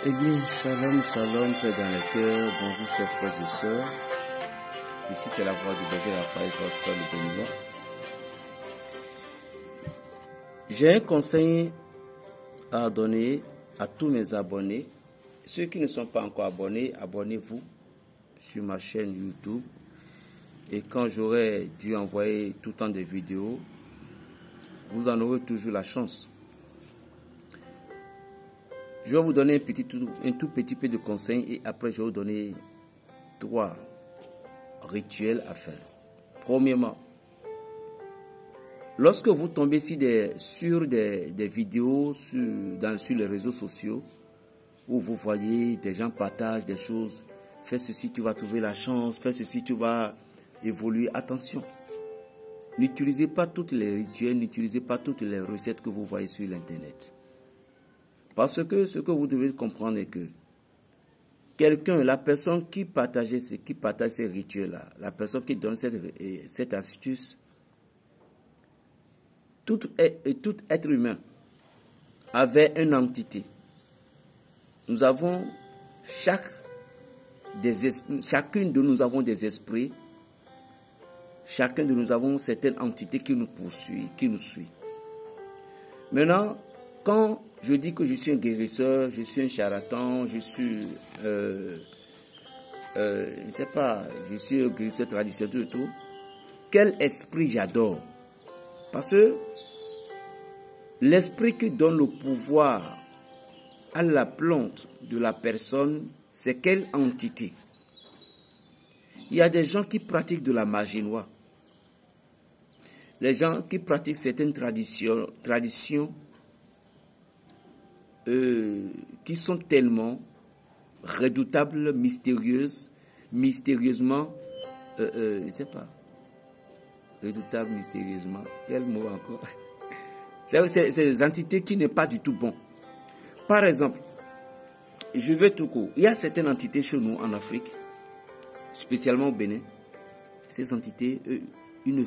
Eh bien, shalom, shalom, paix dans le cœur. Bonjour, chers frères et sœurs. Ici, c'est la voix du berger Raphaël, votre frère le Béninois. J'ai un conseil à donner à tous mes abonnés. Ceux qui ne sont pas encore abonnés, abonnez-vous sur ma chaîne YouTube. Et quand j'aurai dû envoyer tout le temps des vidéos, vous en aurez toujours la chance. Je vais vous donner un tout petit peu de conseils et après je vais vous donner 3 rituels à faire. Premièrement, lorsque vous tombez sur des vidéos sur les réseaux sociaux où vous voyez des gens partagent des choses, fais ceci, tu vas trouver la chance, fais ceci, tu vas évoluer. Attention, n'utilisez pas tous les rituels, n'utilisez pas toutes les recettes que vous voyez sur l'internet. Parce que ce que vous devez comprendre est que la personne qui partage ces rituels-là, la personne qui donne cette astuce, tout être humain avait une entité. Nous avons chacune de nous avons des esprits, chacun de nous avons certaines entités qui nous poursuivent, qui nous suivent. Maintenant, quand je dis que je suis un guérisseur, je suis un charlatan, je suis, je ne sais pas, je suis un guérisseur traditionnel et tout, quel esprit j'adore? Parce que l'esprit qui donne le pouvoir à la plante de la personne, c'est quelle entité? Il y a des gens qui pratiquent de la magie noire. Les gens qui pratiquent certaines traditions qui sont tellement redoutables, mystérieusement, je ne sais pas, redoutables, mystérieusement, quel mot encore? C'est des entités qui n'est pas du tout bon. Par exemple, je vais tout court, il y a certaines entités chez nous en Afrique, spécialement au Bénin, ces entités, eux, ils ne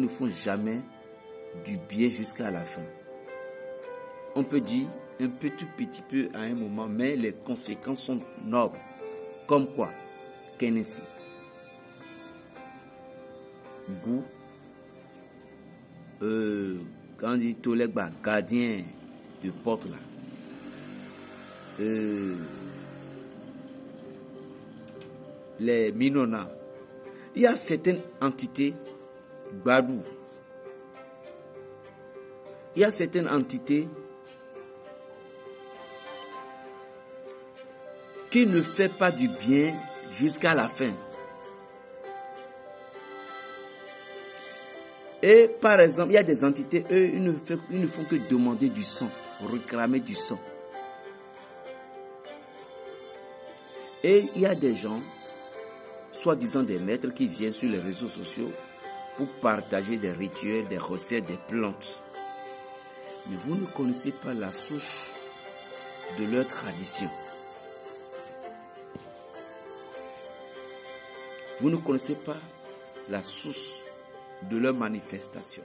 font jamais du bien jusqu'à la fin. On peut dire un petit peu à un moment, mais les conséquences sont nobles. Comme quoi? Kenesi, Gou, quand on dit Tolegba, gardien de porte là, les Minona, il y a certaines entités, Badou, il y a certaines entités qui ne fait pas du bien jusqu'à la fin. Et par exemple, il y a des entités, eux, ils ne font que demander du sang, réclamer du sang. Et il y a des gens, soi-disant des maîtres, qui viennent sur les réseaux sociaux pour partager des rituels, des recettes, des plantes. Mais vous ne connaissez pas la souche de leur tradition. Vous ne connaissez pas la source de leur manifestation.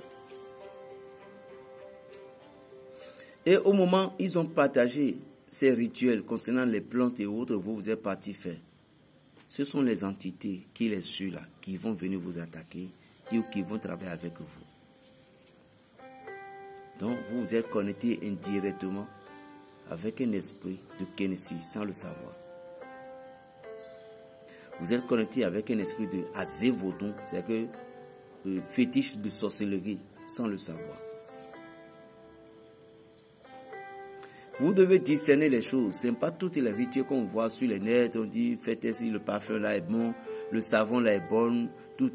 Et au moment où ils ont partagé ces rituels concernant les plantes et autres, vous êtes parti faire. Ce sont les entités qui les suivent là, qui vont venir vous attaquer ou qui vont travailler avec vous. Donc vous vous êtes connecté indirectement avec un esprit de Kenesi sans le savoir. Vous êtes connecté avec un esprit de Azévodon, c'est-à-dire fétiche de sorcellerie, sans le savoir. Vous devez discerner les choses. Ce n'est pas toutes les rituels qu'on voit sur les net. On dit, faites ainsi, le parfum là est bon, le savon là est bon, tout.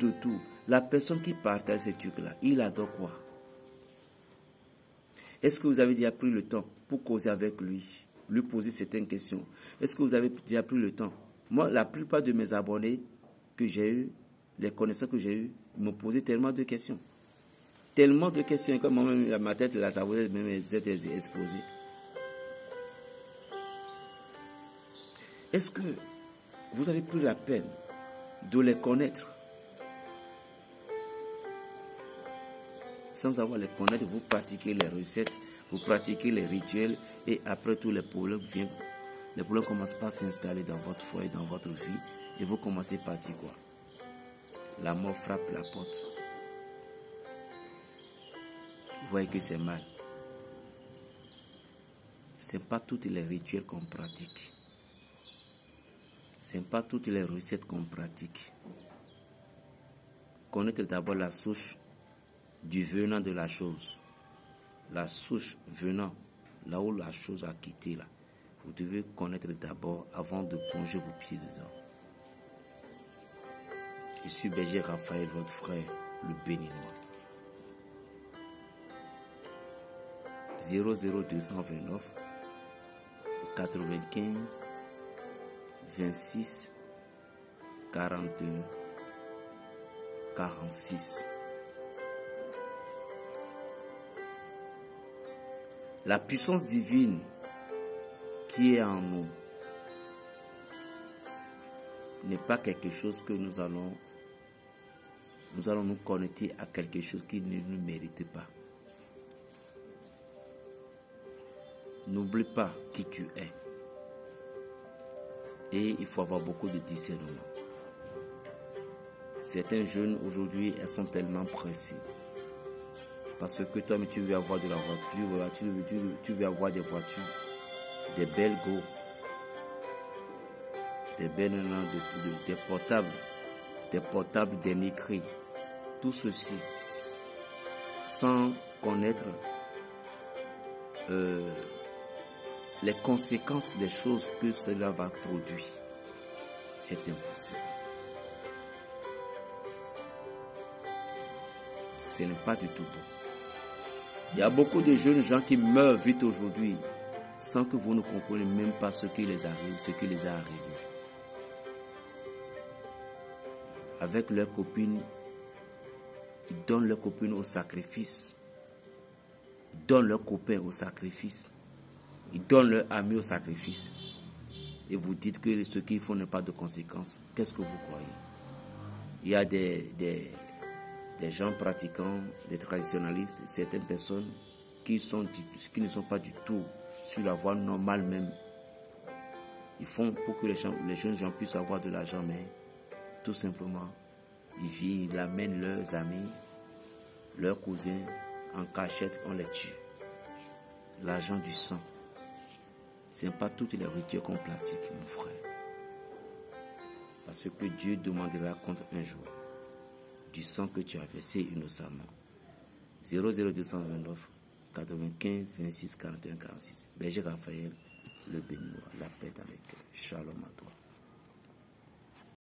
La personne qui partage ces trucs-là, il adore quoi? Est-ce que vous avez déjà pris le temps pour causer avec lui poser certaines questions? Est-ce que vous avez déjà pris le temps? Moi, la plupart de mes abonnés que j'ai eu, les connaissants que j'ai eu, m'ont posé tellement de questions. Tellement de questions que moi-même, ma tête, là, ça voulait même être exposée. Est-ce que vous avez pris la peine de les connaître? Sans avoir les connaître, vous pratiquez les recettes, vous pratiquez les rituels et après tous les problèmes viennent les problèmes commencent pas à s'installer dans votre foyer, dans votre vie, et vous commencez par dire quoi? La mort frappe la porte. Vous voyez que c'est mal. Ce n'est pas tous les rituels qu'on pratique. Ce n'est pas toutes les recettes qu'on pratique. Connaître d'abord la souche du venant de la chose. La souche venant, là où la chose a quitté, là. Vous devez connaître d'abord avant de plonger vos pieds dedans. Je suis Berger Raphaël, votre frère, le béninois. 00229 95 26 42 46. La puissance divine qui est en nous n'est pas quelque chose que nous allons nous connecter à quelque chose qui ne nous mérite pas. N'oublie pas qui tu es. Et il faut avoir beaucoup de discernement. Certains jeunes aujourd'hui, elles sont tellement pressés. Parce que toi, mais tu veux avoir de la voiture, tu veux avoir des voitures, des belles go, des belles des portables dernier cri. Tout ceci sans connaître les conséquences des choses que cela va produire. C'est impossible. Ce n'est pas du tout bon. Il y a beaucoup de jeunes gens qui meurent vite aujourd'hui sans que vous ne compreniez même pas ce qui les arrive, ce qui les a arrivés. Avec leurs copines, ils donnent leurs copines au sacrifice. Ils donnent leurs copains au sacrifice. Ils donnent leurs amis au sacrifice. Et vous dites que ce qu'ils font n'a pas de conséquences. Qu'est-ce que vous croyez? Il y a des gens pratiquants, des traditionalistes, certaines personnes qui ne sont pas du tout sur la voie normale même. Ils font pour que les jeunes gens puissent avoir de l'argent, mais tout simplement, ils amènent leurs amis, leurs cousins en cachette, on les tue. L'argent du sang. Ce n'est pas toutes les rituels qu'on pratique, mon frère. Parce que Dieu demandera compte un jour du sang que tu as versé innocemment. 00229 95 26 41 46. Berger Raphaël, le béninois, la paix dans les cœurs. Shalom à tous.